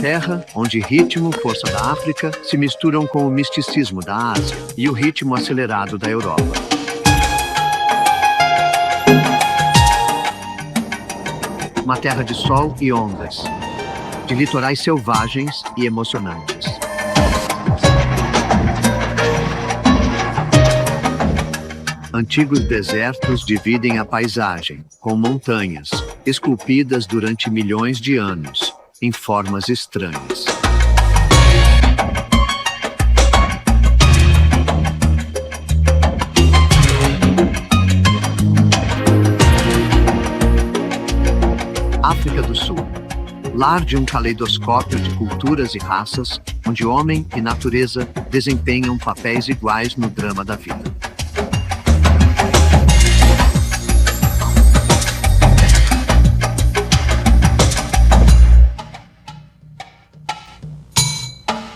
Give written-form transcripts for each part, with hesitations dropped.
terra onde ritmo, força da África se misturam com o misticismo da Ásia e o ritmo acelerado da Europa. Uma terra de sol e ondas, de litorais selvagens e emocionantes. Antigos desertos dividem a paisagem, com montanhas, esculpidas durante milhões de anos, em formas estranhas. África do Sul, lar de um caleidoscópio de culturas e raças, onde homem e natureza desempenham papéis iguais no drama da vida.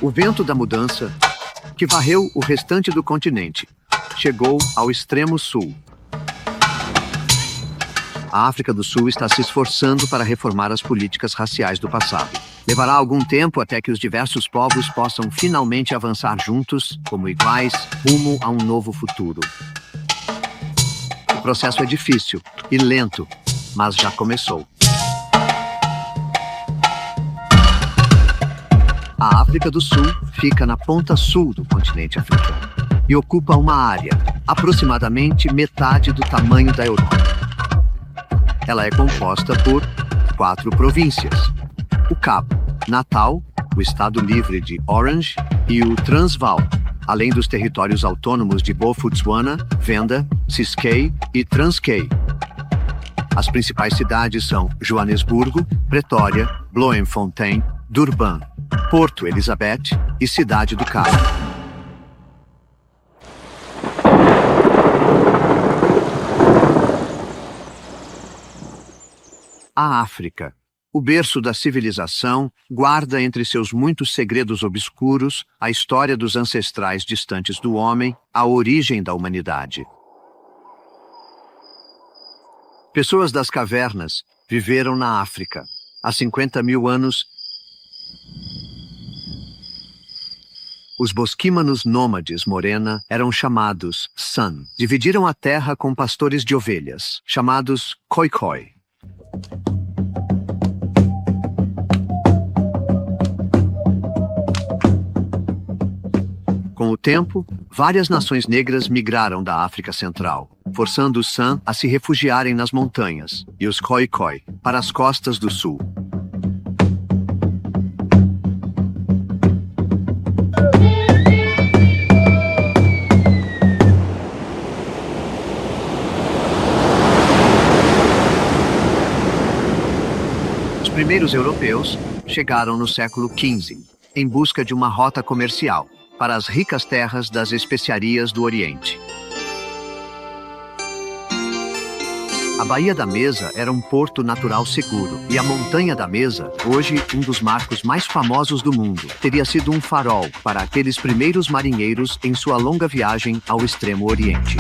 O vento da mudança, que varreu o restante do continente, chegou ao extremo sul. A África do Sul está se esforçando para reformar as políticas raciais do passado. Levará algum tempo até que os diversos povos possam finalmente avançar juntos, como iguais, rumo a um novo futuro. O processo é difícil e lento, mas já começou. A África do Sul fica na ponta sul do continente africano e ocupa uma área, aproximadamente metade do tamanho da Europa. Ela é composta por 4 províncias: o Cabo, Natal, o Estado Livre de Orange e o Transvaal, além dos territórios autônomos de Bophuthatswana, Venda, Ciskei e Transkei. As principais cidades são Joanesburgo, Pretória, Bloemfontein, Durban, Porto Elizabeth e Cidade do Cabo. A África, o berço da civilização, guarda entre seus muitos segredos obscuros a história dos ancestrais distantes do homem, a origem da humanidade. Pessoas das cavernas viveram na África há 50 mil anos. Os bosquímanos nômades Morena eram chamados San. Dividiram a terra com pastores de ovelhas, chamados Khoikhoi. Com o tempo, várias nações negras migraram da África Central, forçando os San a se refugiarem nas montanhas, e os Khoikhoi para as costas do sul. Os primeiros europeus chegaram no século XV, em busca de uma rota comercial para as ricas terras das especiarias do Oriente. A Baía da Mesa era um porto natural seguro, e a Montanha da Mesa, hoje um dos marcos mais famosos do mundo, teria sido um farol para aqueles primeiros marinheiros em sua longa viagem ao Extremo Oriente.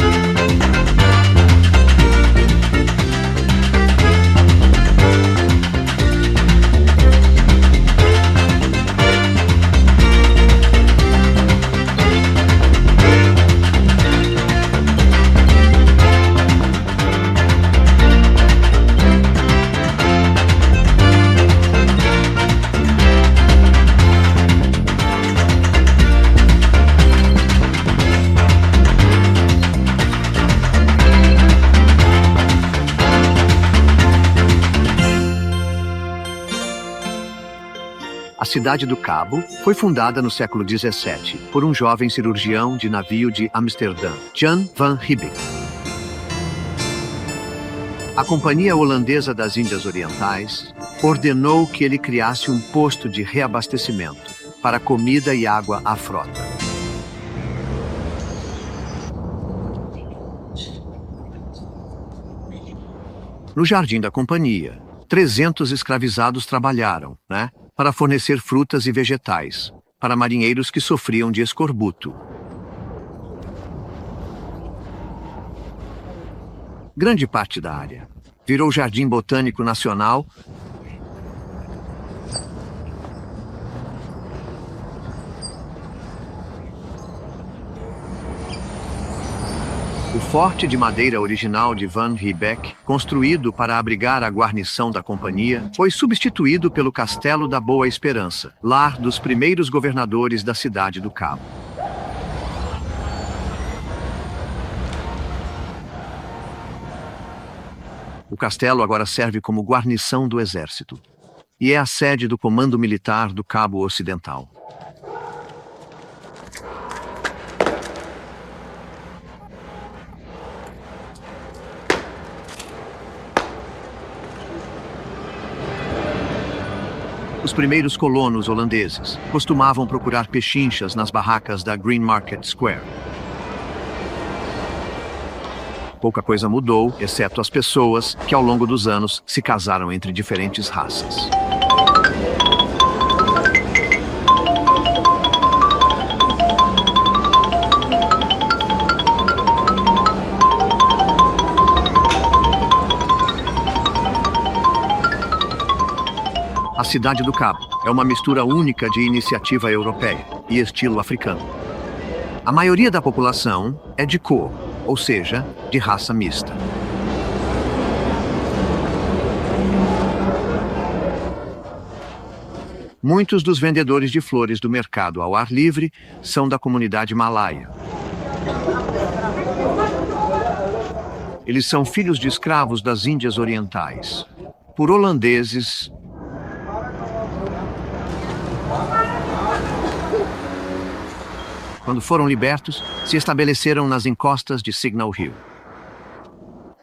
A cidade do Cabo foi fundada no século XVII por um jovem cirurgião de navio de Amsterdã, Jan van Riebeeck. A Companhia Holandesa das Índias Orientais ordenou que ele criasse um posto de reabastecimento para comida e água à frota. No jardim da companhia, 300 escravizados trabalharam, para fornecer frutas e vegetais para marinheiros que sofriam de escorbuto. Grande parte da área virou Jardim Botânico Nacional O forte de madeira original de Van Riebeck, construído para abrigar a guarnição da companhia, foi substituído pelo Castelo da Boa Esperança, lar dos primeiros governadores da cidade do Cabo. O castelo agora serve como guarnição do exército e é a sede do Comando Militar do Cabo Ocidental. Os primeiros colonos holandeses costumavam procurar pechinchas nas barracas da Green Market Square. Pouca coisa mudou, exceto as pessoas que ao longo dos anos se casaram entre diferentes raças. A Cidade do Cabo é uma mistura única de iniciativa europeia e estilo africano. A maioria da população é de cor, ou seja, de raça mista. Muitos dos vendedores de flores do mercado ao ar livre são da comunidade malaia. Eles são filhos de escravos das Índias Orientais, por holandeses. Quando foram libertos, se estabeleceram nas encostas de Signal Hill.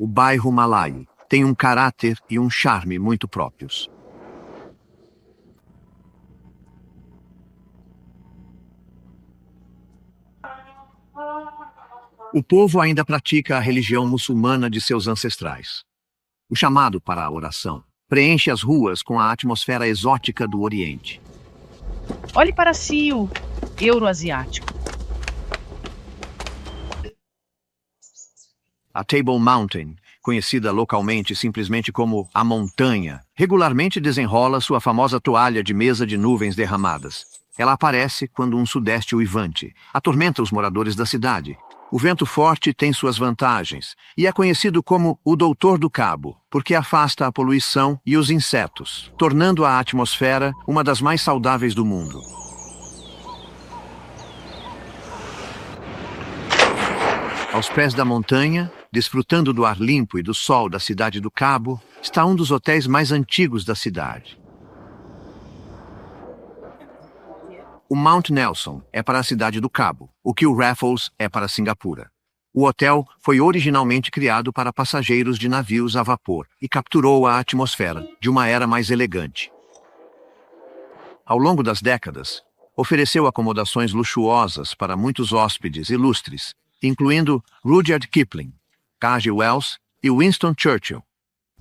O bairro malaio tem um caráter e um charme muito próprios. O povo ainda pratica a religião muçulmana de seus ancestrais. O chamado para a oração preenche as ruas com a atmosfera exótica do Oriente. Olhe para si, o euroasiático. A Table Mountain, conhecida localmente simplesmente como a Montanha, regularmente desenrola sua famosa toalha de mesa de nuvens derramadas. Ela aparece quando um sudeste uivante atormenta os moradores da cidade. O vento forte tem suas vantagens e é conhecido como o Doutor do Cabo, porque afasta a poluição e os insetos, tornando a atmosfera uma das mais saudáveis do mundo. Aos pés da montanha, desfrutando do ar limpo e do sol da Cidade do Cabo, está um dos hotéis mais antigos da cidade. O Mount Nelson é para a Cidade do Cabo, o que o Raffles é para Singapura. O hotel foi originalmente criado para passageiros de navios a vapor e capturou a atmosfera de uma era mais elegante. Ao longo das décadas, ofereceu acomodações luxuosas para muitos hóspedes ilustres, incluindo Rudyard Kipling, H.G. Wells e Winston Churchill.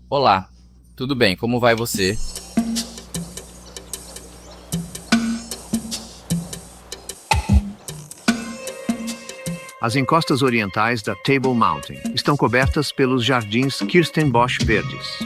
Olá, tudo bem? Como vai você? As encostas orientais da Table Mountain estão cobertas pelos jardins Kirstenbosch verdes.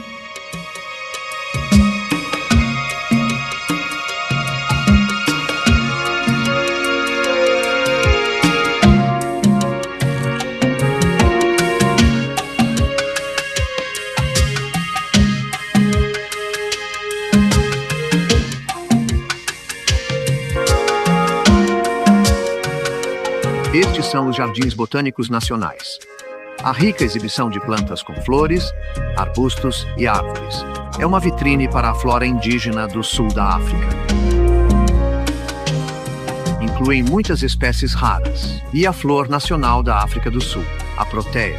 Estes são os Jardins Botânicos Nacionais. A rica exibição de plantas com flores, arbustos e árvores é uma vitrine para a flora indígena do sul da África. Incluem muitas espécies raras e a flor nacional da África do Sul, a proteia.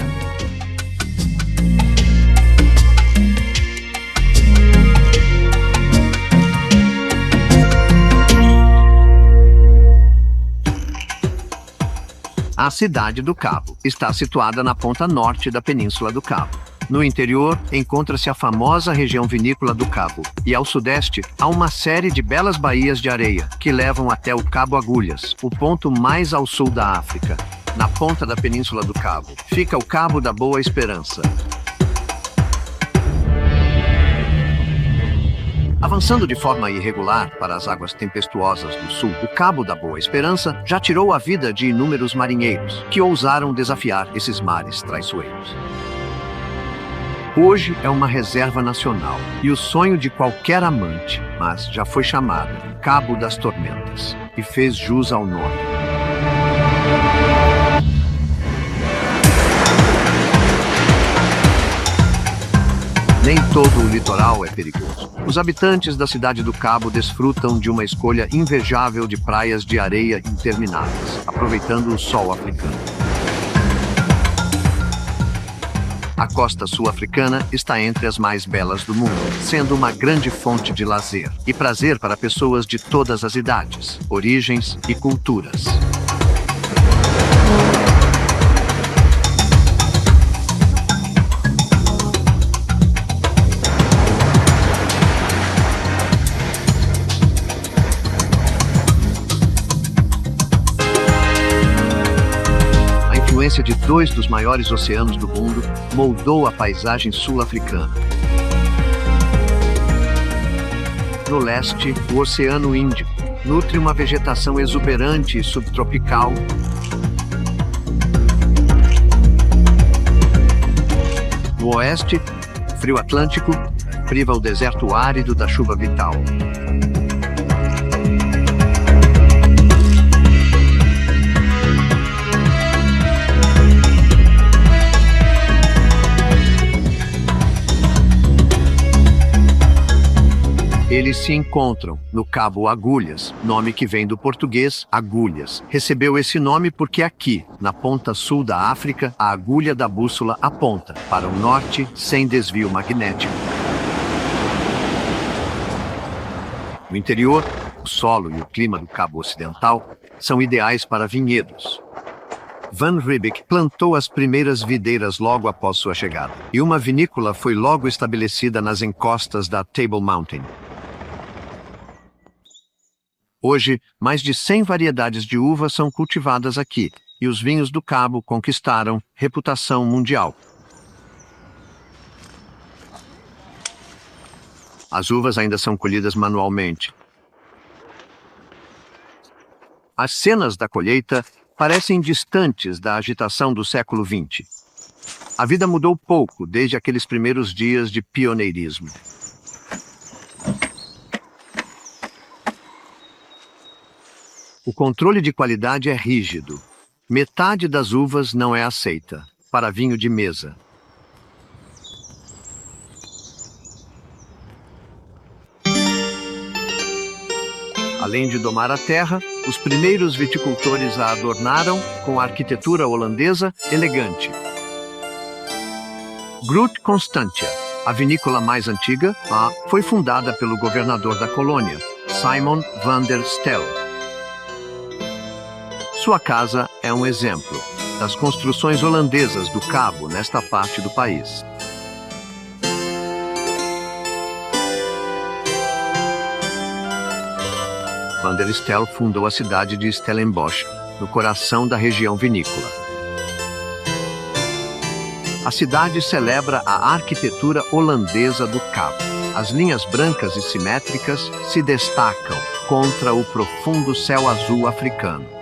A Cidade do Cabo está situada na ponta norte da Península do Cabo. No interior, encontra-se a famosa região vinícola do Cabo, e ao sudeste, há uma série de belas baías de areia que levam até o Cabo Agulhas, o ponto mais ao sul da África. Na ponta da Península do Cabo, fica o Cabo da Boa Esperança. Avançando de forma irregular para as águas tempestuosas do sul, o Cabo da Boa Esperança já tirou a vida de inúmeros marinheiros que ousaram desafiar esses mares traiçoeiros. Hoje é uma reserva nacional e o sonho de qualquer amante, mas já foi chamado Cabo das Tormentas e fez jus ao nome. Nem todo o litoral é perigoso. Os habitantes da cidade do Cabo desfrutam de uma escolha invejável de praias de areia intermináveis, aproveitando o sol africano. A costa sul-africana está entre as mais belas do mundo, sendo uma grande fonte de lazer e prazer para pessoas de todas as idades, origens e culturas. A influência de dois dos maiores oceanos do mundo moldou a paisagem sul-africana. No leste, o Oceano Índico nutre uma vegetação exuberante e subtropical. No oeste, o frio Atlântico priva o deserto árido da chuva vital. Eles se encontram no Cabo Agulhas, nome que vem do português agulhas. Recebeu esse nome porque aqui, na ponta sul da África, a agulha da bússola aponta para o norte sem desvio magnético. No interior, o solo e o clima do Cabo Ocidental são ideais para vinhedos. Van Riebeeck plantou as primeiras videiras logo após sua chegada, e uma vinícola foi logo estabelecida nas encostas da Table Mountain. Hoje, mais de 100 variedades de uva são cultivadas aqui, e os vinhos do Cabo conquistaram reputação mundial. As uvas ainda são colhidas manualmente. As cenas da colheita parecem distantes da agitação do século XX. A vida mudou pouco desde aqueles primeiros dias de pioneirismo. O controle de qualidade é rígido. Metade das uvas não é aceita para vinho de mesa. Além de domar a terra, os primeiros viticultores a adornaram com a arquitetura holandesa elegante. Groot Constantia, a vinícola mais antiga, foi fundada pelo governador da colônia, Simon van der Stel. Sua casa é um exemplo das construções holandesas do Cabo nesta parte do país. Van der Stel fundou a cidade de Stellenbosch, no coração da região vinícola. A cidade celebra a arquitetura holandesa do Cabo. As linhas brancas e simétricas se destacam contra o profundo céu azul africano.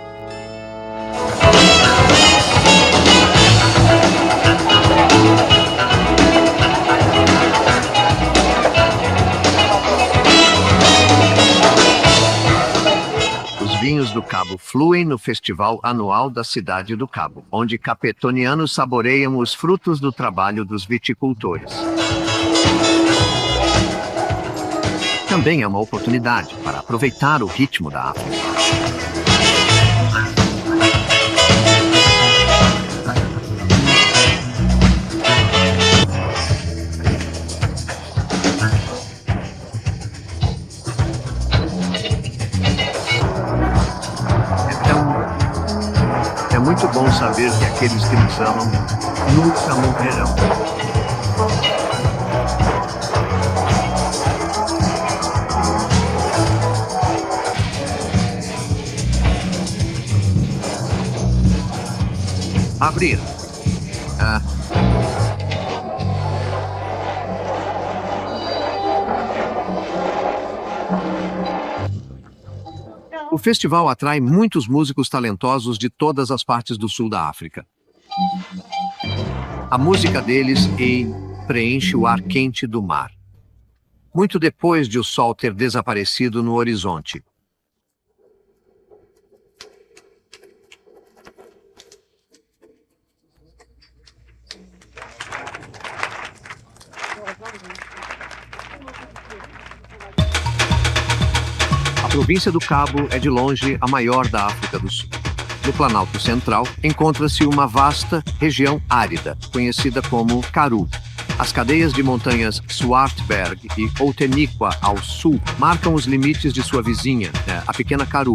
Os vinhos do Cabo fluem no festival anual da cidade do Cabo, onde capetonianos saboreiam os frutos do trabalho dos viticultores. Também é uma oportunidade para aproveitar o ritmo da África. É muito bom saber que aqueles que nos amam nunca morrerão. Abrir. O festival atrai muitos músicos talentosos de todas as partes do sul da África. A música deles preenche o ar quente do mar, muito depois de o sol ter desaparecido no horizonte. A província do Cabo é de longe a maior da África do Sul. No Planalto Central encontra-se uma vasta região árida, conhecida como Karoo. As cadeias de montanhas Swartberg e Outeniqua ao sul marcam os limites de sua vizinha, a pequena Karoo.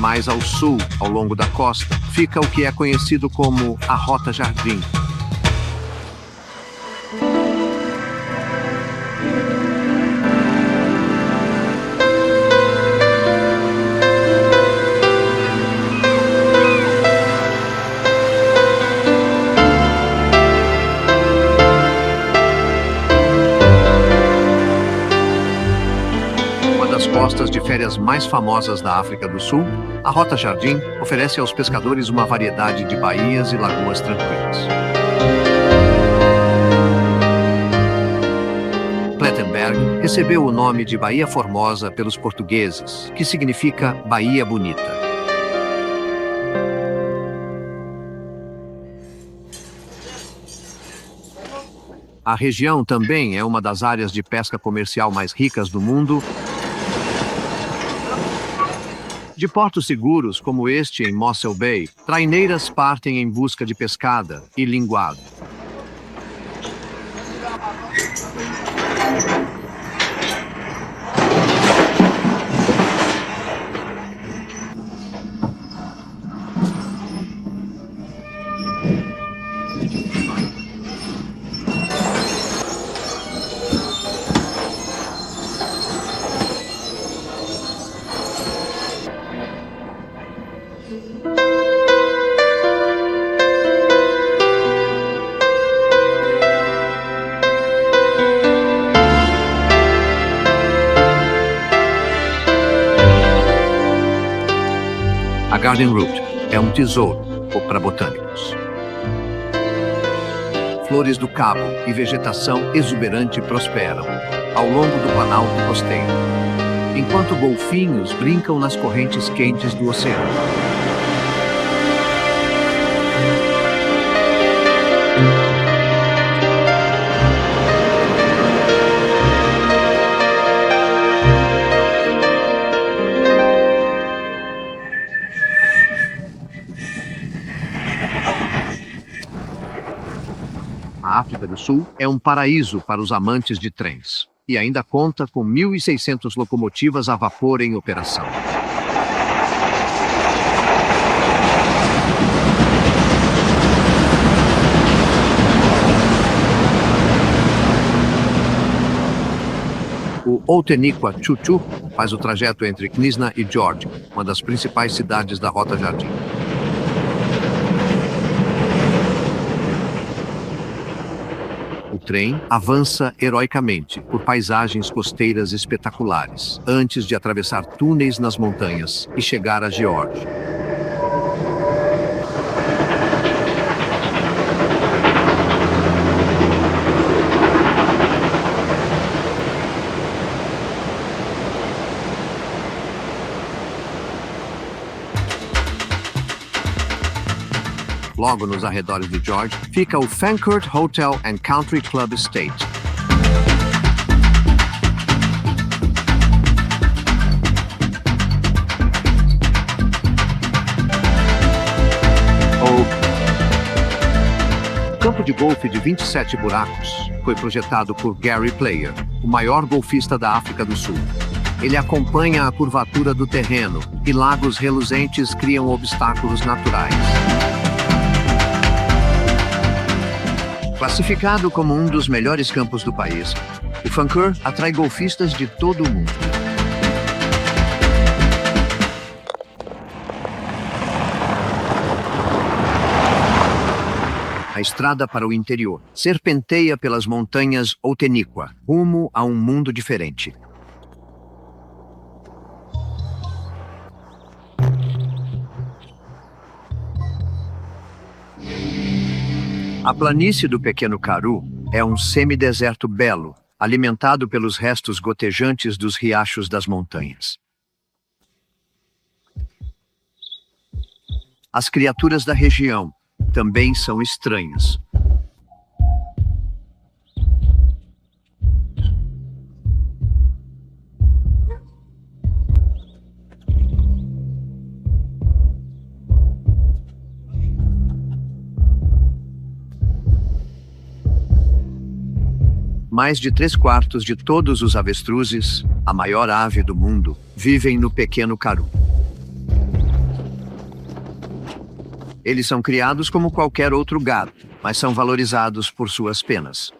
Mais ao sul, ao longo da costa, fica o que é conhecido como a Rota Jardim. Costas de férias mais famosas da África do Sul, a Rota Jardim oferece aos pescadores uma variedade de baías e lagoas tranquilas. Plettenberg recebeu o nome de Baía Formosa pelos portugueses, que significa Baía Bonita. A região também é uma das áreas de pesca comercial mais ricas do mundo. De portos seguros, como este em Mossel Bay, traineiras partem em busca de pescada e linguado. A Garden Route é um tesouro para botânicos. Flores do Cabo e vegetação exuberante prosperam ao longo do planalto costeiro, enquanto golfinhos brincam nas correntes quentes do oceano. A África do Sul é um paraíso para os amantes de trens e ainda conta com 1.600 locomotivas a vapor em operação. O Outeniqua Choo-Choo faz o trajeto entre Knysna e George, uma das principais cidades da Rota Jardim. O trem avança heroicamente por paisagens costeiras espetaculares, antes de atravessar túneis nas montanhas e chegar a George. Logo nos arredores de George, fica o Fancourt Hotel and Country Club Estate. O campo de golfe de 27 buracos foi projetado por Gary Player, o maior golfista da África do Sul. Ele acompanha a curvatura do terreno e lagos reluzentes criam obstáculos naturais. Classificado como um dos melhores campos do país, o Fancourt atrai golfistas de todo o mundo. A estrada para o interior serpenteia pelas montanhas Outeniqua, rumo a um mundo diferente. A planície do Pequeno Karoo é um semideserto belo, alimentado pelos restos gotejantes dos riachos das montanhas. As criaturas da região também são estranhas. Mais de 3/4 de todos os avestruzes, a maior ave do mundo, vivem no Pequeno Karoo. Eles são criados como qualquer outro gado, mas são valorizados por suas penas.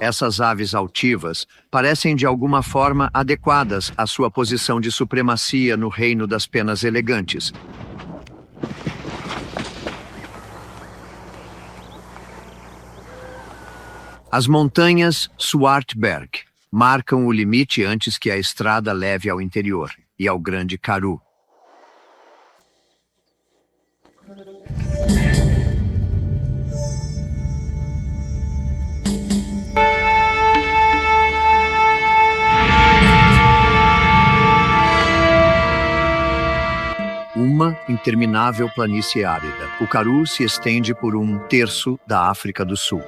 Essas aves altivas parecem de alguma forma adequadas à sua posição de supremacia no reino das penas elegantes. As montanhas Swartberg marcam o limite antes que a estrada leve ao interior e ao Grande Karoo. Uma interminável planície árida. O Karoo se estende por 1/3 da África do Sul.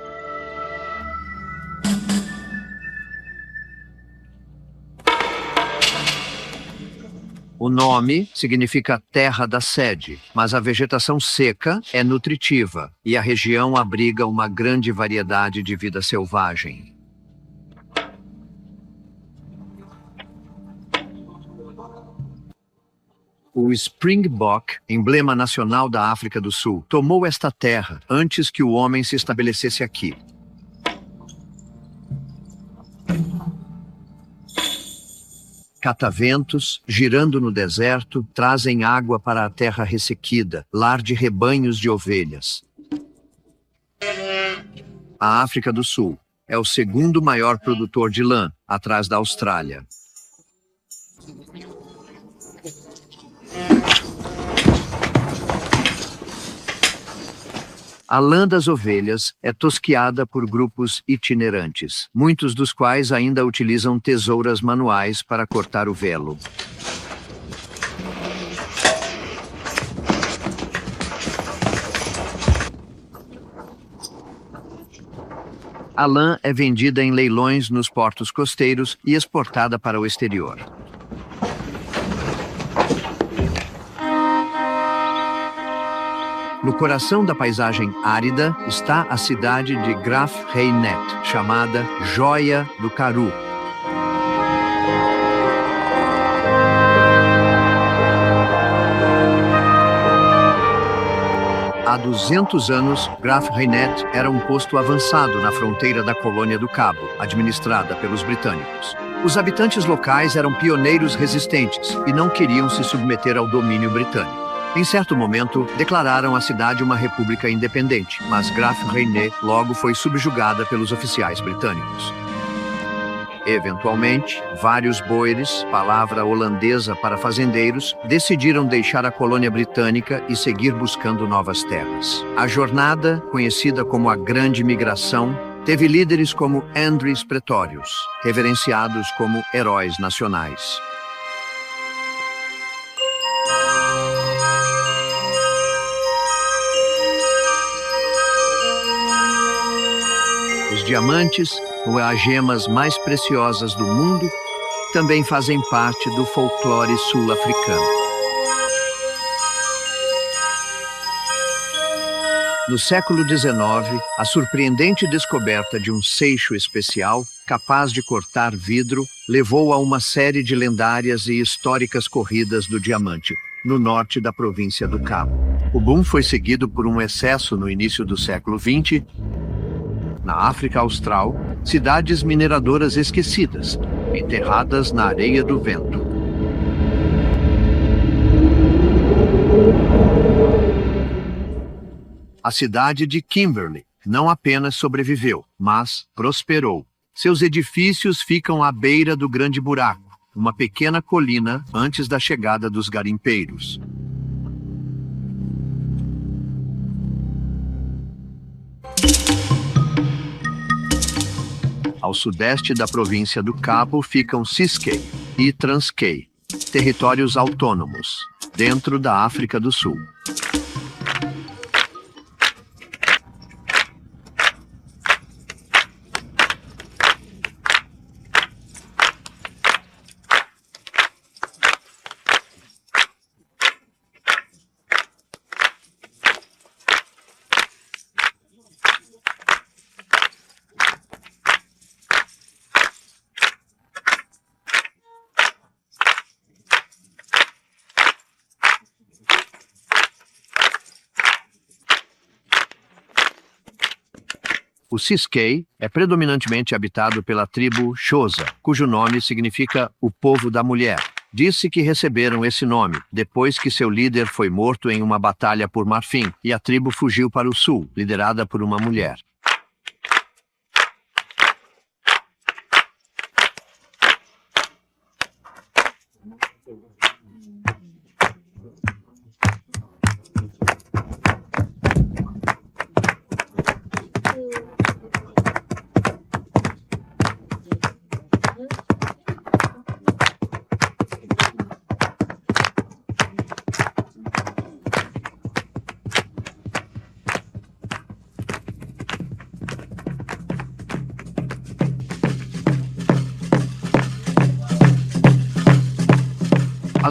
O nome significa terra da sede, mas a vegetação seca é nutritiva e a região abriga uma grande variedade de vida selvagem. O Springbok, emblema nacional da África do Sul, tomou esta terra antes que o homem se estabelecesse aqui. Cataventos, girando no deserto, trazem água para a terra ressequida, lar de rebanhos de ovelhas. A África do Sul é o segundo maior produtor de lã, atrás da Austrália. A lã das ovelhas é tosquiada por grupos itinerantes, muitos dos quais ainda utilizam tesouras manuais para cortar o velo. A lã é vendida em leilões nos portos costeiros e exportada para o exterior. No coração da paisagem árida está a cidade de Graaff-Reinet, chamada Joia do Karoo. Há 200 anos, Graaff-Reinet era um posto avançado na fronteira da Colônia do Cabo, administrada pelos britânicos. Os habitantes locais eram pioneiros resistentes e não queriam se submeter ao domínio britânico. Em certo momento, declararam a cidade uma república independente, mas Graaff-Reinet logo foi subjugada pelos oficiais britânicos. Eventualmente, vários boeres, palavra holandesa para fazendeiros, decidiram deixar a colônia britânica e seguir buscando novas terras. A jornada, conhecida como a Grande Migração, teve líderes como Andries Pretorius, reverenciados como heróis nacionais. Os diamantes, ou as gemas mais preciosas do mundo, também fazem parte do folclore sul-africano. No século XIX, a surpreendente descoberta de um seixo especial, capaz de cortar vidro, levou a uma série de lendárias e históricas corridas do diamante, no norte da província do Cabo. O boom foi seguido por um excesso no início do século XX. Na África Austral, cidades mineradoras esquecidas, enterradas na areia do vento. A cidade de Kimberley não apenas sobreviveu, mas prosperou. Seus edifícios ficam à beira do Grande Buraco, uma pequena colina antes da chegada dos garimpeiros. Ao sudeste da província do Cabo ficam Ciskei e Transkei, territórios autônomos, dentro da África do Sul. O Ciskei é predominantemente habitado pela tribo Xhosa, cujo nome significa o povo da mulher. Disse que receberam esse nome depois que seu líder foi morto em uma batalha por Marfim e a tribo fugiu para o sul, liderada por uma mulher.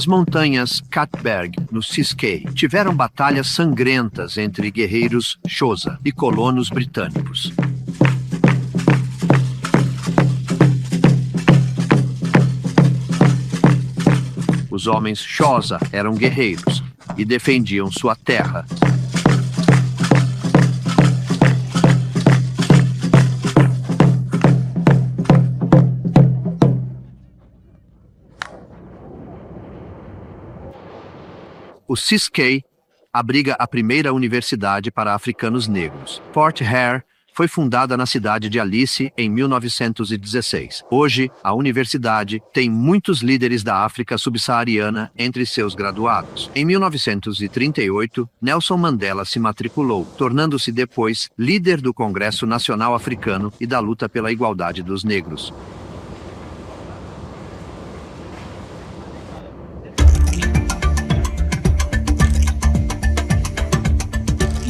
As montanhas Katberg, no Ciskei, tiveram batalhas sangrentas entre guerreiros Xhosa e colonos britânicos. Os homens Xhosa eram guerreiros e defendiam sua terra. O Ciskei abriga a primeira universidade para africanos negros. Port Hare foi fundada na cidade de Alice em 1916. Hoje, a universidade tem muitos líderes da África subsaariana entre seus graduados. Em 1938, Nelson Mandela se matriculou, tornando-se depois líder do Congresso Nacional Africano e da luta pela igualdade dos negros.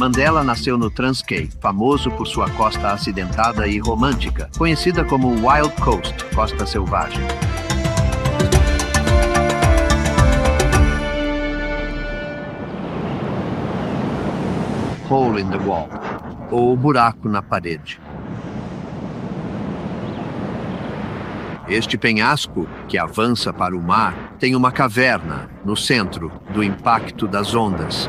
Mandela nasceu no Transkei, famoso por sua costa acidentada e romântica, conhecida como Wild Coast, Costa Selvagem. Hole in the Wall, ou buraco na parede. Este penhasco, que avança para o mar, tem uma caverna no centro do impacto das ondas.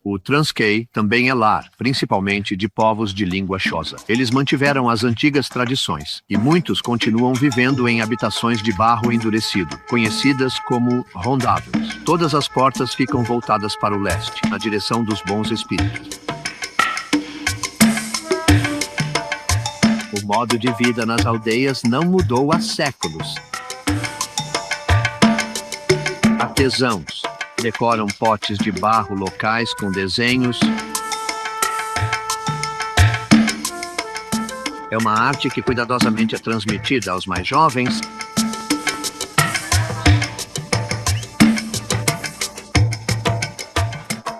O Transkei também é lar, principalmente de povos de língua Xhosa. Eles mantiveram as antigas tradições, e muitos continuam vivendo em habitações de barro endurecido, conhecidas como rondáveis. Todas as portas ficam voltadas para o leste, na direção dos bons espíritos. O modo de vida nas aldeias não mudou há séculos. Artesãos decoram potes de barro locais com desenhos. É uma arte que cuidadosamente é transmitida aos mais jovens.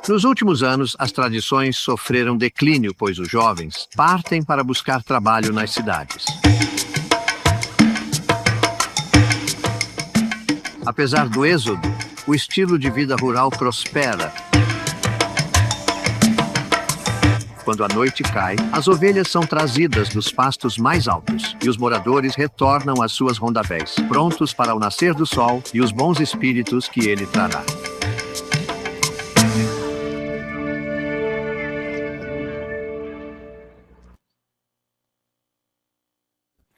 Nos últimos anos, as tradições sofreram declínio, pois os jovens partem para buscar trabalho nas cidades. Apesar do êxodo, o estilo de vida rural prospera. Quando a noite cai, as ovelhas são trazidas dos pastos mais altos e os moradores retornam às suas rondavéis, prontos para o nascer do sol e os bons espíritos que ele trará.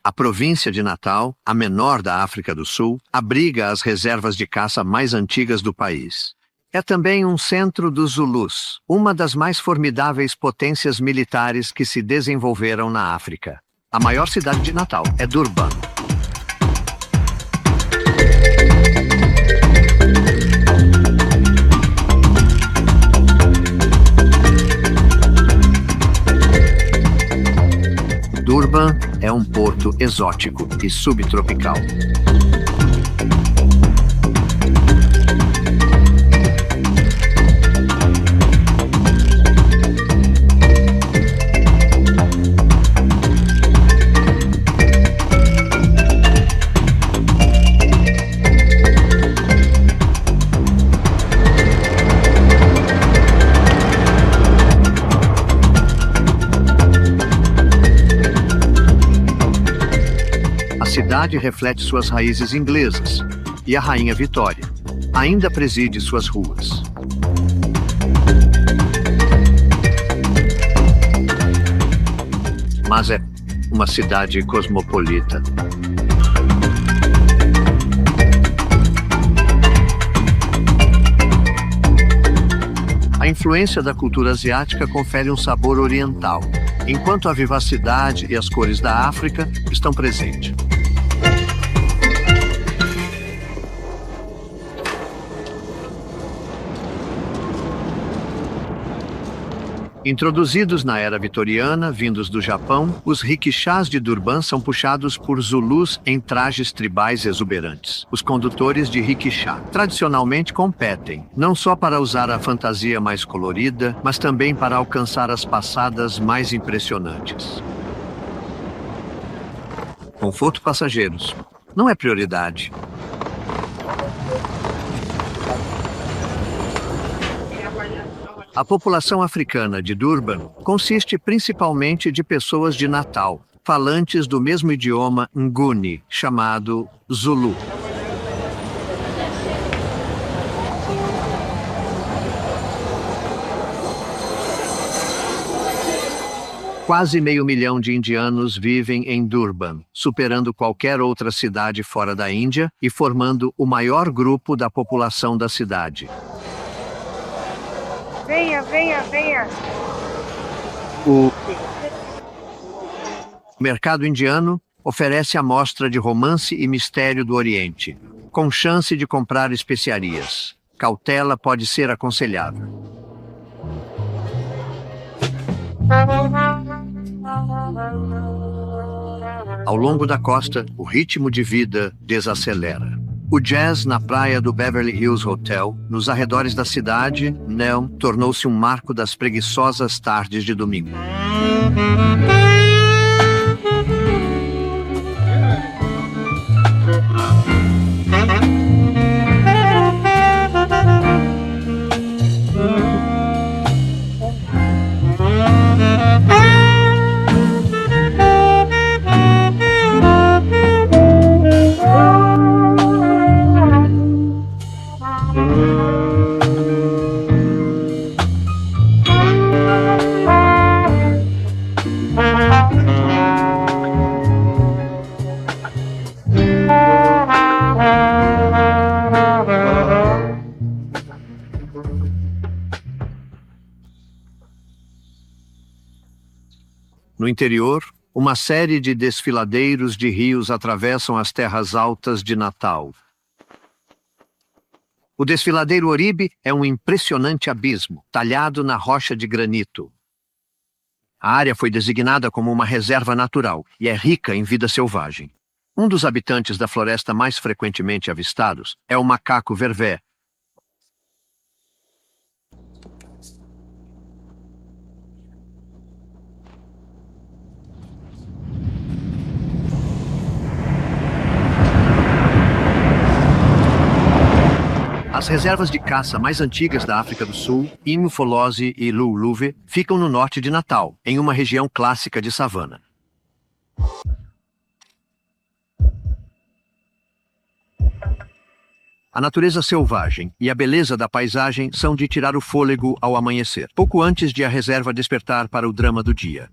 A província de Natal, a menor da África do Sul, abriga as reservas de caça mais antigas do país. É também um centro dos Zulus, uma das mais formidáveis potências militares que se desenvolveram na África. A maior cidade de Natal é Durban. Durban é um porto exótico e subtropical. A cidade reflete suas raízes inglesas, e a Rainha Vitória ainda preside suas ruas. Mas é uma cidade cosmopolita. A influência da cultura asiática confere um sabor oriental, enquanto a vivacidade e as cores da África estão presentes. Introduzidos na era vitoriana, vindos do Japão, os riquixás de Durban são puxados por zulus em trajes tribais exuberantes. Os condutores de riquixá tradicionalmente competem, não só para usar a fantasia mais colorida, mas também para alcançar as passadas mais impressionantes. Conforto passageiros não é prioridade. A população africana de Durban consiste principalmente de pessoas de Natal, falantes do mesmo idioma Nguni, chamado Zulu. Quase 500 mil de indianos vivem em Durban, superando qualquer outra cidade fora da Índia e formando o maior grupo da população da cidade. Venha, venha, venha. O mercado indiano oferece amostra de romance e mistério do Oriente, com chance de comprar especiarias. Cautela pode ser aconselhável. Ao longo da costa, o ritmo de vida desacelera. O jazz na praia do Beverly Hills Hotel, nos arredores da cidade, Neon, tornou-se um marco das preguiçosas tardes de domingo. No interior, uma série de desfiladeiros de rios atravessam as terras altas de Natal. O desfiladeiro Oribe é um impressionante abismo, talhado na rocha de granito. A área foi designada como uma reserva natural e é rica em vida selvagem. Um dos habitantes da floresta mais frequentemente avistados é o macaco vervé. As reservas de caça mais antigas da África do Sul, Imfolose e Luluve, ficam no norte de Natal, em uma região clássica de savana. A natureza selvagem e a beleza da paisagem são de tirar o fôlego ao amanhecer, pouco antes de a reserva despertar para o drama do dia.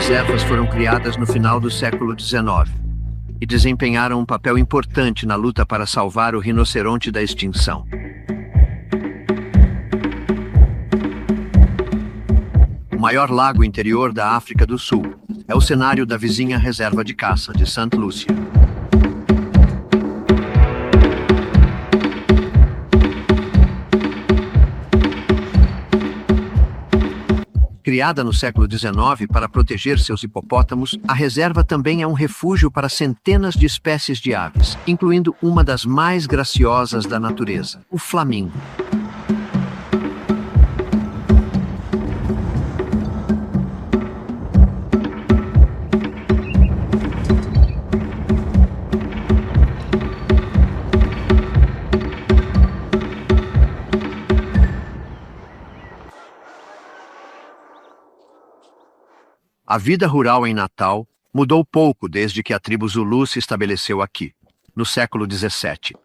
reservas foram criadas no final do século XIX e desempenharam um papel importante na luta para salvar o rinoceronte da extinção. O maior lago interior da África do Sul é o cenário da vizinha reserva de caça de St. Lucia. Criada no século XIX para proteger seus hipopótamos, a reserva também é um refúgio para centenas de espécies de aves, incluindo uma das mais graciosas da natureza, o flamingo. A vida rural em Natal mudou pouco desde que a tribo Zulu se estabeleceu aqui, no século XVII.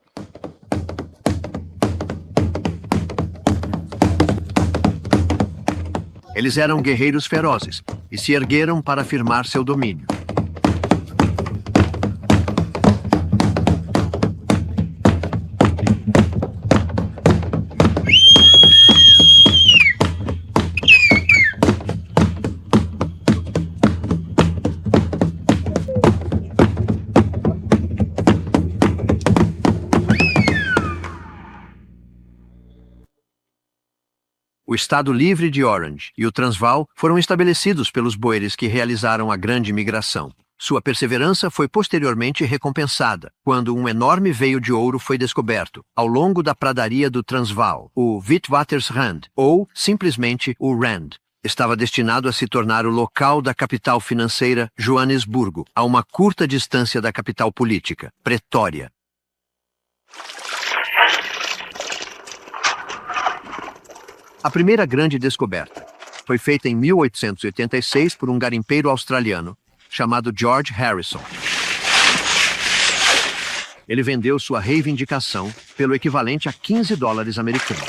Eles eram guerreiros ferozes e se ergueram para afirmar seu domínio. O Estado Livre de Orange e o Transvaal foram estabelecidos pelos boeres que realizaram a grande migração. Sua perseverança foi posteriormente recompensada, quando um enorme veio de ouro foi descoberto, ao longo da pradaria do Transvaal, o Witwatersrand, ou simplesmente o Rand. Estava destinado a se tornar o local da capital financeira, Joanesburgo, a uma curta distância da capital política, Pretória. A primeira grande descoberta foi feita em 1886 por um garimpeiro australiano chamado George Harrison. Ele vendeu sua reivindicação pelo equivalente a $15 americanos.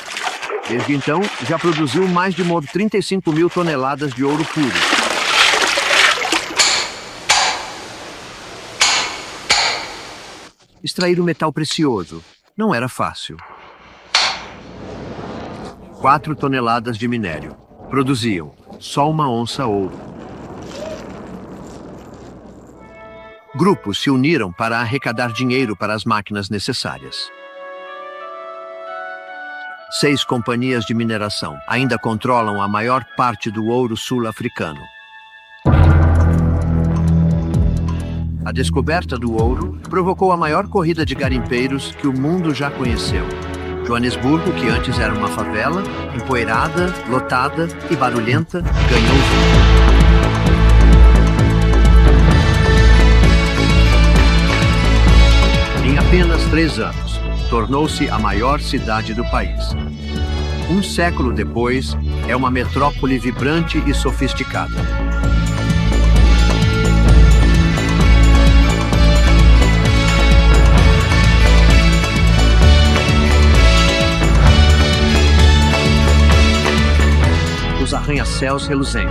Desde então, já produziu mais de 35 mil toneladas de ouro puro. Extrair o metal precioso não era fácil. 4 toneladas de minério produziam só uma onça ouro. Grupos se uniram para arrecadar dinheiro para as máquinas necessárias. 6 companhias de mineração ainda controlam a maior parte do ouro sul-africano. A descoberta do ouro provocou a maior corrida de garimpeiros que o mundo já conheceu. Joanesburgo, que antes era uma favela, empoeirada, lotada e barulhenta, ganhou vida. Em apenas 3 anos, tornou-se a maior cidade do país. Um século depois, é uma metrópole vibrante e sofisticada. Os arranha-céus reluzentes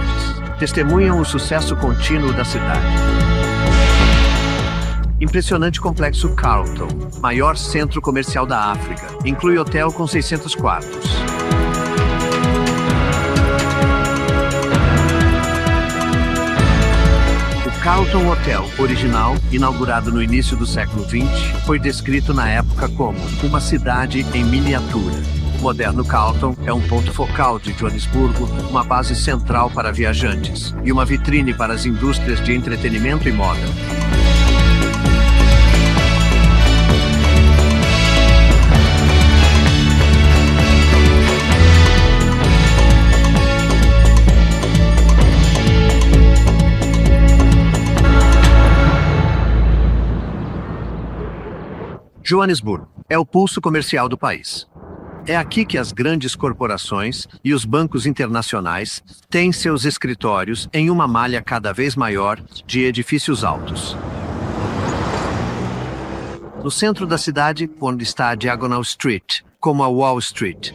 testemunham o sucesso contínuo da cidade. Impressionante complexo Carlton, maior centro comercial da África, inclui hotel com 600 quartos. O Carlton Hotel, original, inaugurado no início do século XX, foi descrito na época como uma cidade em miniatura. O moderno Carlton é um ponto focal de Joanesburgo, uma base central para viajantes e uma vitrine para as indústrias de entretenimento e moda. Joanesburgo é o pulso comercial do país. É aqui que as grandes corporações e os bancos internacionais têm seus escritórios em uma malha cada vez maior de edifícios altos. No centro da cidade, onde está a Diagonal Street, como a Wall Street.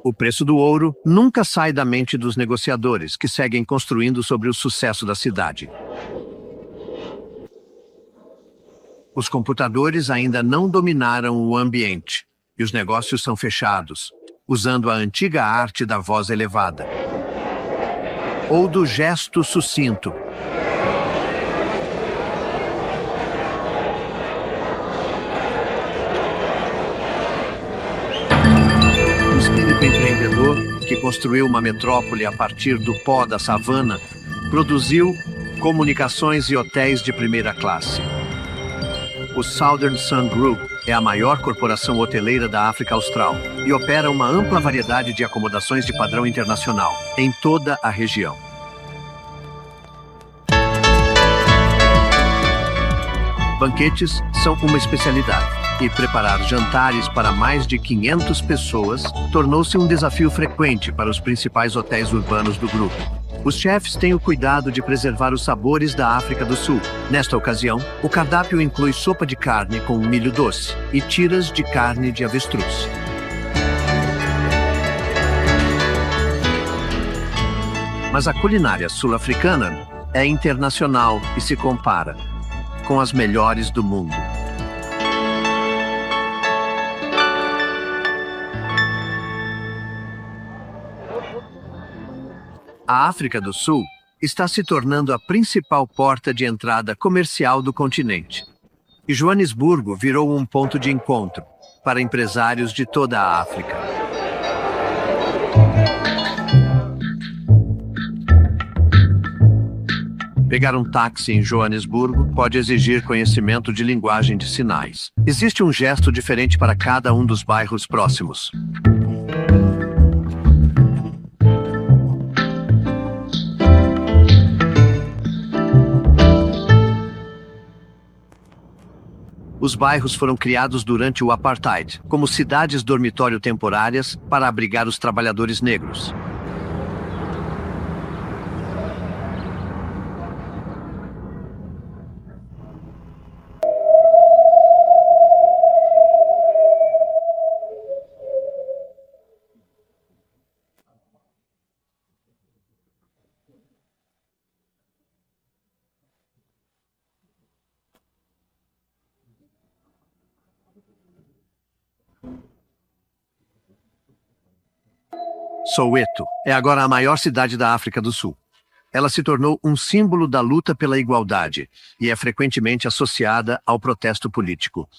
O O preço do ouro nunca sai da mente dos negociadores, que seguem construindo sobre o sucesso da cidade. Os computadores ainda não dominaram o ambiente, e os negócios são fechados, usando a antiga arte da voz elevada, ou do gesto sucinto. O espírito empreendedor, que construiu uma metrópole a partir do pó da savana, produziu comunicações e hotéis de primeira classe. O Southern Sun Group é a maior corporação hoteleira da África Austral e opera uma ampla variedade de acomodações de padrão internacional em toda a região. Banquetes são uma especialidade, e preparar jantares para mais de 500 pessoas tornou-se um desafio frequente para os principais hotéis urbanos do grupo. Os chefes têm o cuidado de preservar os sabores da África do Sul. Nesta ocasião, o cardápio inclui sopa de carne com milho doce e tiras de carne de avestruz. Mas a culinária sul-africana é internacional e se compara com as melhores do mundo. A África do Sul está se tornando a principal porta de entrada comercial do continente. E Joanesburgo virou um ponto de encontro para empresários de toda a África. Pegar um táxi em Joanesburgo pode exigir conhecimento de linguagem de sinais. Existe um gesto diferente para cada um dos bairros próximos. Os bairros foram criados durante o Apartheid, como cidades dormitório temporárias para abrigar os trabalhadores negros. Soweto é agora a maior cidade da África do Sul. Ela se tornou um símbolo da luta pela igualdade e é frequentemente associada ao protesto político.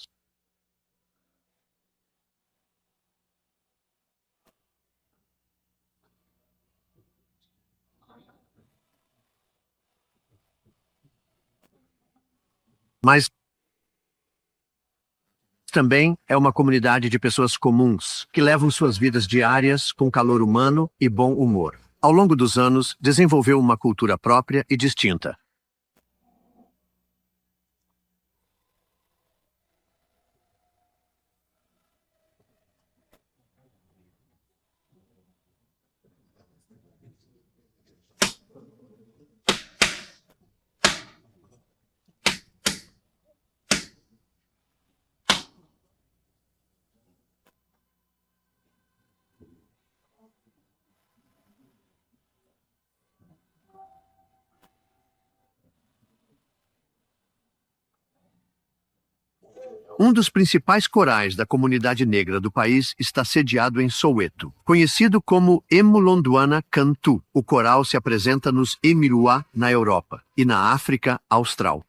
Mas também é uma comunidade de pessoas comuns, que levam suas vidas diárias com calor humano e bom humor. Ao longo dos anos, desenvolveu uma cultura própria e distinta. Um dos principais corais da comunidade negra do país está sediado em Soweto. Conhecido como Emulondwana Cantu, o coral se apresenta nos Emiruá, na Europa, e na África Austral.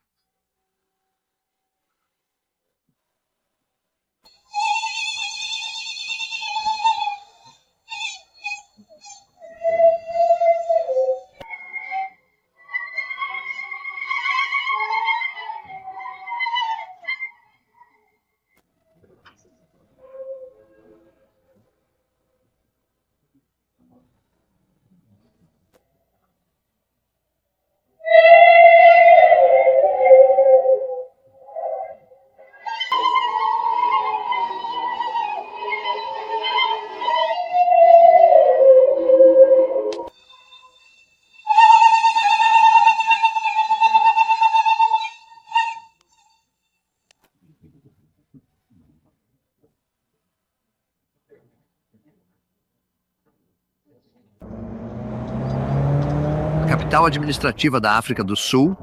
capital administrativa da África do Sul,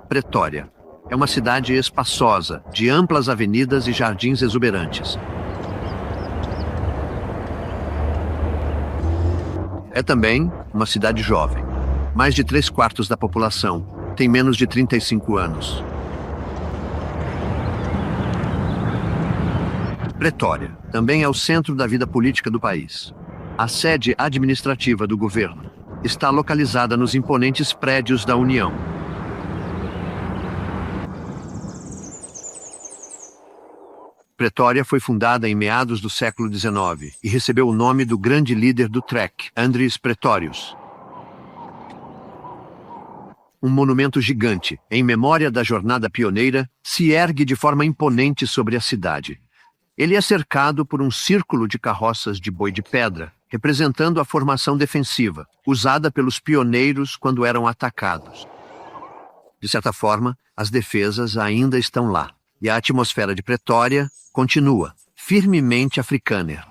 Pretória. É uma cidade espaçosa, de amplas avenidas e jardins exuberantes. É também uma cidade jovem. Mais de 3/4 da população tem menos de 35 anos. Pretória também é o centro da vida política do país. A sede administrativa do governo está localizada nos imponentes prédios da União. Pretória foi fundada em meados do século XIX e recebeu o nome do grande líder do Trek, Andries Pretorius. Um monumento gigante, em memória da jornada pioneira, se ergue de forma imponente sobre a cidade. Ele é cercado por um círculo de carroças de boi de pedra, representando a formação defensiva, usada pelos pioneiros quando eram atacados. De certa forma, as defesas ainda estão lá, e a atmosfera de Pretória continua firmemente africana.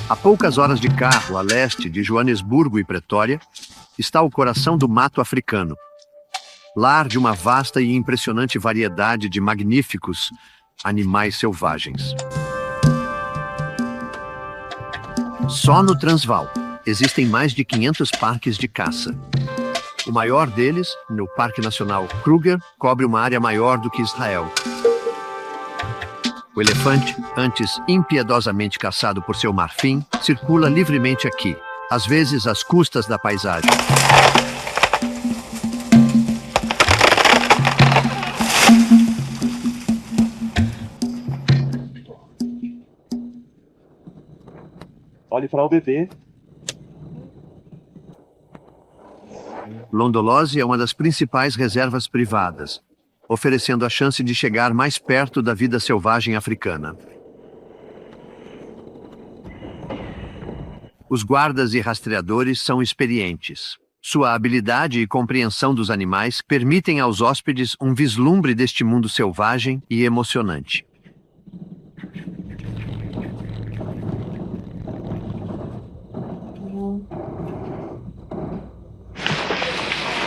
A poucas horas de carro a leste de Joanesburgo e Pretória, está o coração do mato africano, lar de uma vasta e impressionante variedade de magníficos animais selvagens. Só no Transvaal existem mais de 500 parques de caça. O maior deles, no Parque Nacional Kruger, cobre uma área maior do que Israel. O elefante, antes impiedosamente caçado por seu marfim, circula livremente aqui, às vezes às custas da paisagem. Olhe para o bebê. Londolozi é uma das principais reservas privadas, oferecendo a chance de chegar mais perto da vida selvagem africana. Os guardas e rastreadores são experientes. Sua habilidade e compreensão dos animais permitem aos hóspedes um vislumbre deste mundo selvagem e emocionante.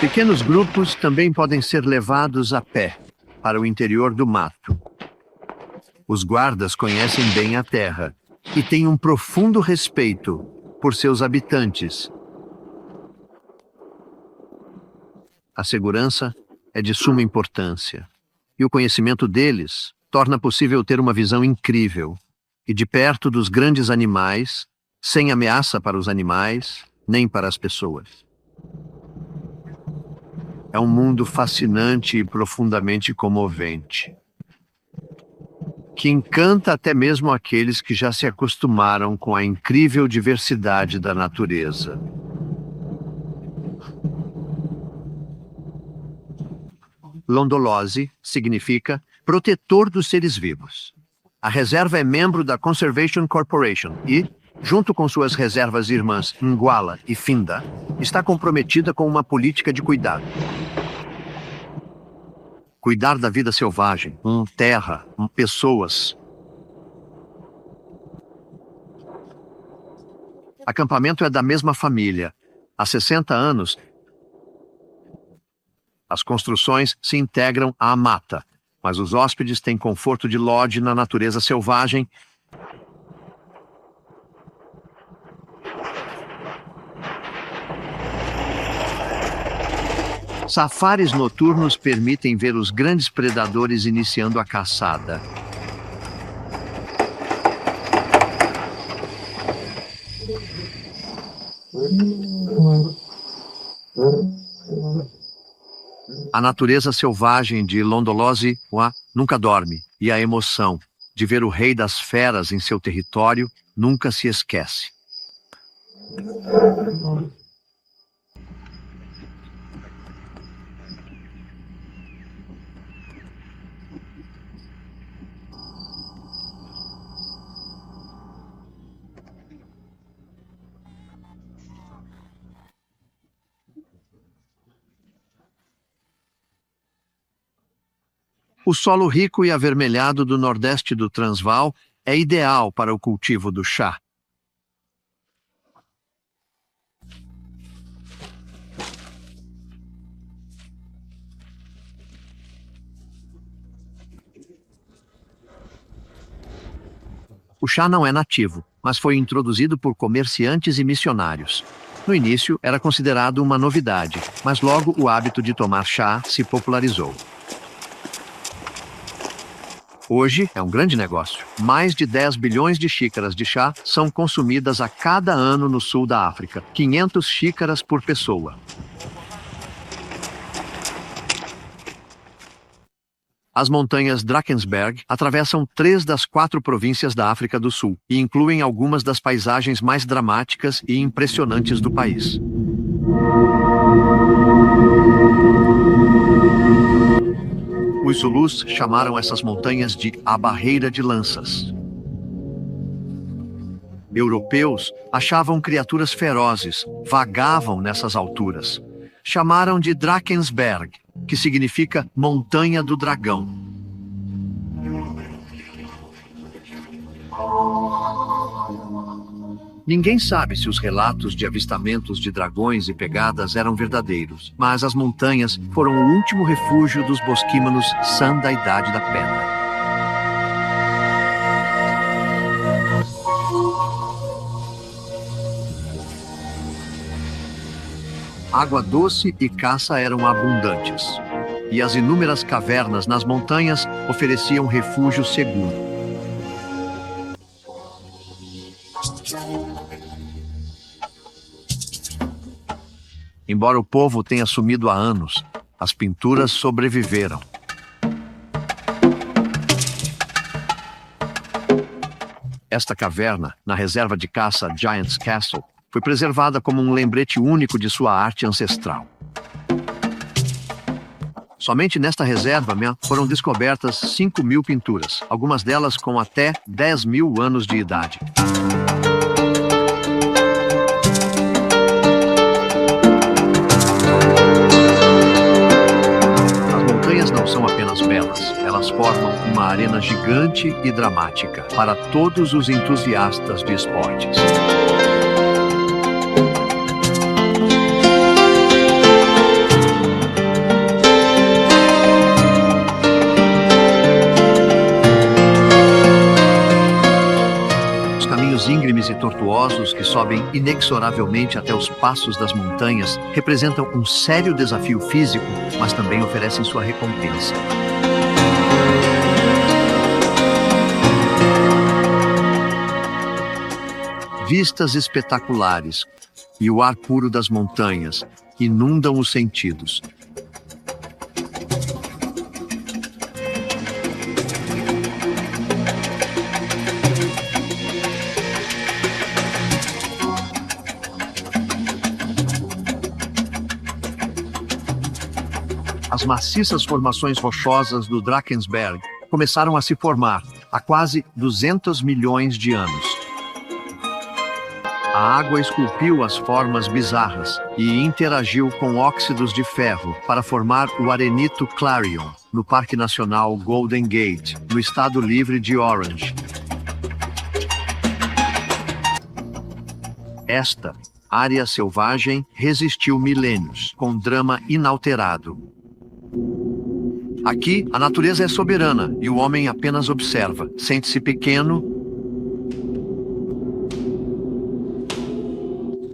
Pequenos grupos também podem ser levados a pé para o interior do mato. Os guardas conhecem bem a terra e têm um profundo respeito por seus habitantes. A segurança é de suma importância, e o conhecimento deles torna possível ter uma visão incrível e de perto dos grandes animais, sem ameaça para os animais, nem para as pessoas. É um mundo fascinante e profundamente comovente, que encanta até mesmo aqueles que já se acostumaram com a incrível diversidade da natureza. Londolozi significa protetor dos seres vivos. A reserva é membro da Conservation Corporation e, junto com suas reservas irmãs Ngwala e Finda, está comprometida com uma política de cuidado. Cuidar da vida selvagem, terra, pessoas. Acampamento é da mesma família. Há 60 anos, as construções se integram à mata, mas os hóspedes têm conforto de lodge na natureza selvagem. Safaris noturnos permitem ver os grandes predadores iniciando a caçada. A natureza selvagem de Londolozi nunca dorme, e a emoção de ver o rei das feras em seu território nunca se esquece. O solo rico e avermelhado do nordeste do Transvaal é ideal para o cultivo do chá. O chá não é nativo, mas foi introduzido por comerciantes e missionários. No início, era considerado uma novidade, mas logo o hábito de tomar chá se popularizou. Hoje é um grande negócio. Mais de 10 bilhões de xícaras de chá são consumidas a cada ano no sul da África, 500 xícaras por pessoa. As montanhas Drakensberg atravessam 3 das 4 províncias da África do Sul e incluem algumas das paisagens mais dramáticas e impressionantes do país. Os Zulus chamaram essas montanhas de a Barreira de Lanças. Europeus achavam criaturas ferozes, vagavam nessas alturas. Chamaram de Drakensberg, que significa Montanha do Dragão. Ninguém sabe se os relatos de avistamentos de dragões e pegadas eram verdadeiros, mas as montanhas foram o último refúgio dos bosquímanos San da Idade da Pedra. Água doce e caça eram abundantes, e as inúmeras cavernas nas montanhas ofereciam refúgio seguro. Embora o povo tenha sumido há anos, as pinturas sobreviveram. Esta caverna, na reserva de caça Giant's Castle, foi preservada como um lembrete único de sua arte ancestral. Somente nesta reserva foram descobertas 5.000 pinturas, algumas delas com até 10.000 anos de idade. As montanhas não são apenas belas, elas formam uma arena gigante e dramática para todos os entusiastas de esportes. Íngremes e tortuosos que sobem inexoravelmente até os passos das montanhas representam um sério desafio físico, mas também oferecem sua recompensa. Vistas espetaculares e o ar puro das montanhas inundam os sentidos. As maciças formações rochosas do Drakensberg começaram a se formar há quase 200 milhões de anos. A água esculpiu as formas bizarras e interagiu com óxidos de ferro para formar o arenito Clarion, no Parque Nacional Golden Gate, no Estado Livre de Orange. Esta área selvagem resistiu milênios, com drama inalterado. Aqui, a natureza é soberana e o homem apenas observa, sente-se pequeno.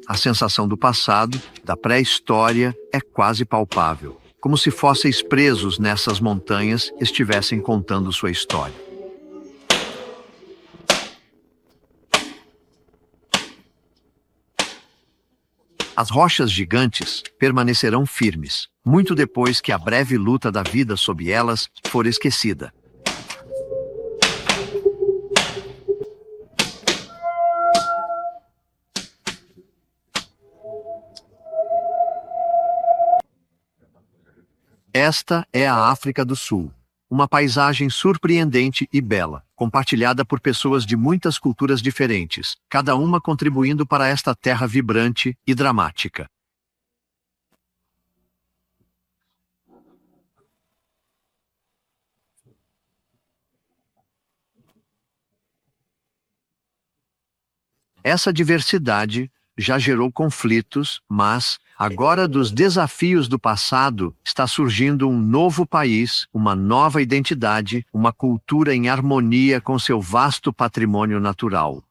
A sensação do passado, da pré-história, é quase palpável, como se fósseis presos nessas montanhas estivessem contando sua história. As rochas gigantes permanecerão firmes, muito depois que a breve luta da vida sob elas for esquecida. Esta é a África do Sul, uma paisagem surpreendente e bela, compartilhada por pessoas de muitas culturas diferentes, cada uma contribuindo para esta terra vibrante e dramática. Essa diversidade já gerou conflitos, mas, agora dos desafios do passado, está surgindo um novo país, uma nova identidade, uma cultura em harmonia com seu vasto patrimônio natural.